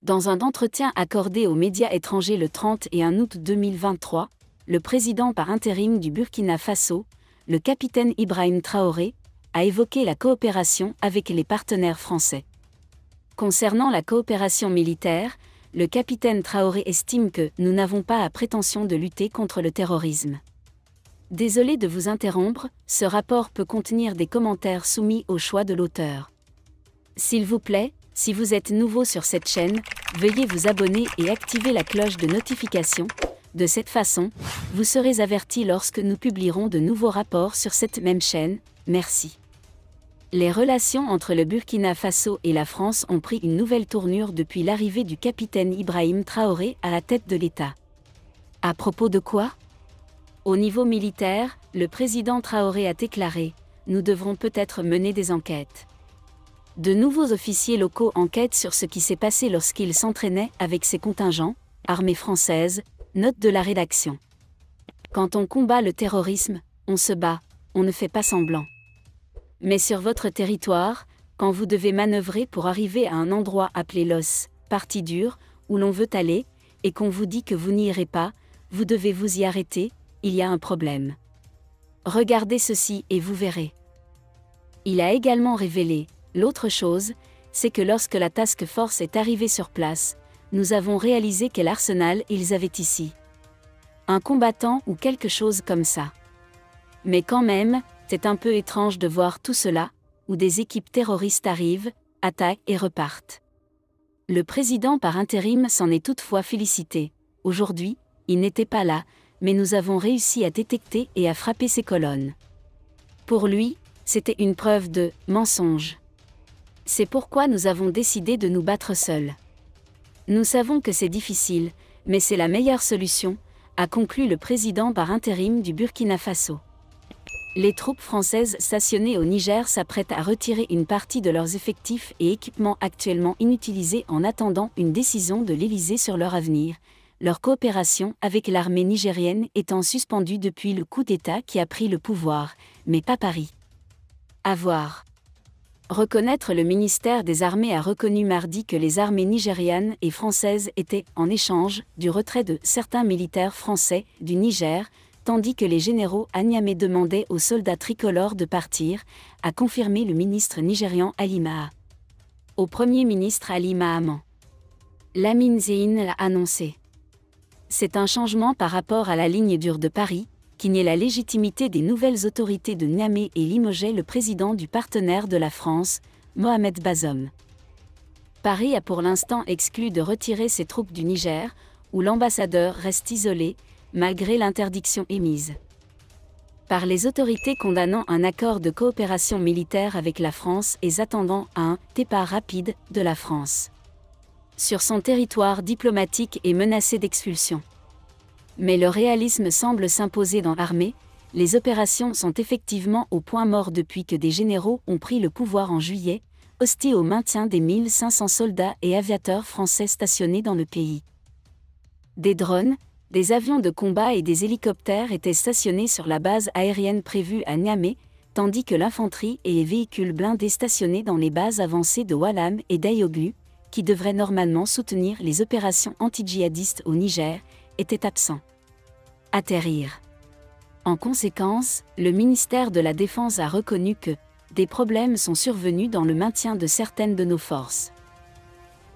Dans un entretien accordé aux médias étrangers le 31 août 2023, le président par intérim du Burkina Faso, le capitaine Ibrahim Traoré, a évoqué la coopération avec les partenaires français. Concernant la coopération militaire, le capitaine Traoré estime que « nous n'avons pas à prétention de lutter contre le terrorisme ». Désolé de vous interrompre, ce rapport peut contenir des commentaires soumis au choix de l'auteur. S'il vous plaît, si vous êtes nouveau sur cette chaîne, veuillez vous abonner et activer la cloche de notification. De cette façon, vous serez averti lorsque nous publierons de nouveaux rapports sur cette même chaîne. Merci. Les relations entre le Burkina Faso et la France ont pris une nouvelle tournure depuis l'arrivée du capitaine Ibrahim Traoré à la tête de l'État. À propos de quoi ? Au niveau militaire, le président Traoré a déclaré « Nous devrons peut-être mener des enquêtes ». De nouveaux officiers locaux enquêtent sur ce qui s'est passé lorsqu'il s'entraînait avec ses contingents, armée française, note de la rédaction. Quand on combat le terrorisme, on se bat, on ne fait pas semblant. Mais sur votre territoire, quand vous devez manœuvrer pour arriver à un endroit appelé l'os, partie dure, où l'on veut aller, et qu'on vous dit que vous n'y irez pas, vous devez vous y arrêter, il y a un problème. Regardez ceci et vous verrez. Il a également révélé, l'autre chose, c'est que lorsque la task force est arrivée sur place, nous avons réalisé quel arsenal ils avaient ici. Un combattant ou quelque chose comme ça. Mais quand même, c'est un peu étrange de voir tout cela, où des équipes terroristes arrivent, attaquent et repartent. Le président par intérim s'en est toutefois félicité. Aujourd'hui, il n'était pas là, mais nous avons réussi à détecter et à frapper ces colonnes. Pour lui, c'était une preuve de « mensonge ». C'est pourquoi nous avons décidé de nous battre seuls. Nous savons que c'est difficile, mais c'est la meilleure solution, a conclu le président par intérim du Burkina Faso. Les troupes françaises stationnées au Niger s'apprêtent à retirer une partie de leurs effectifs et équipements actuellement inutilisés en attendant une décision de l'Élysée sur leur avenir, leur coopération avec l'armée nigérienne étant suspendue depuis le coup d'État qui a pris le pouvoir, mais pas Paris. À voir. Reconnaître. Le ministère des Armées a reconnu mardi que les armées nigérianes et françaises étaient, en échange, du retrait de certains militaires français du Niger, tandis que les généraux à Niamey demandaient aux soldats tricolores de partir, a confirmé le ministre nigérian Ali Maha. Au Premier ministre Ali Mahaman. Lamine Zein l'a annoncé. C'est un changement par rapport à la ligne dure de Paris, qui niait la légitimité des nouvelles autorités de Niamey et limogeait le président du partenaire de la France, Mohamed Bazoum. Paris a pour l'instant exclu de retirer ses troupes du Niger, où l'ambassadeur reste isolé, malgré l'interdiction émise par les autorités condamnant un accord de coopération militaire avec la France et attendant un « départ rapide » de la France sur son territoire diplomatique et menacé d'expulsion. Mais le réalisme semble s'imposer dans l'armée, les opérations sont effectivement au point mort depuis que des généraux ont pris le pouvoir en juillet, hostiles au maintien des 1500 soldats et aviateurs français stationnés dans le pays. Des drones, des avions de combat et des hélicoptères étaient stationnés sur la base aérienne prévue à Niamey, tandis que l'infanterie et les véhicules blindés stationnés dans les bases avancées de Walam et d'Ayoglu, qui devraient normalement soutenir les opérations anti-djihadistes au Niger, étaient absents. Atterrir. En conséquence, le ministère de la Défense a reconnu que des problèmes sont survenus dans le maintien de certaines de nos forces.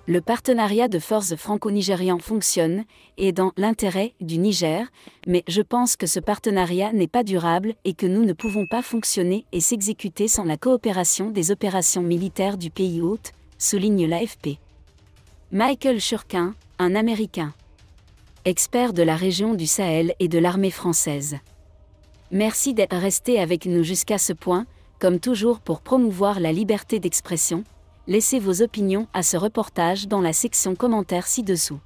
Le partenariat de forces franco-nigérian fonctionne et est dans l'intérêt du Niger, mais je pense que ce partenariat n'est pas durable et que nous ne pouvons pas fonctionner et s'exécuter sans la coopération des opérations militaires du pays hôte, souligne l'AFP. Michael Churquin, un Américain. Expert de la région du Sahel et de l'armée française. Merci d'être resté avec nous jusqu'à ce point, comme toujours pour promouvoir la liberté d'expression. Laissez vos opinions à ce reportage dans la section commentaires ci-dessous.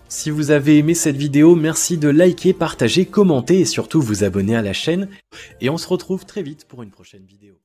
Si vous avez aimé cette vidéo, merci de liker, partager, commenter et surtout vous abonner à la chaîne. Et on se retrouve très vite pour une prochaine vidéo.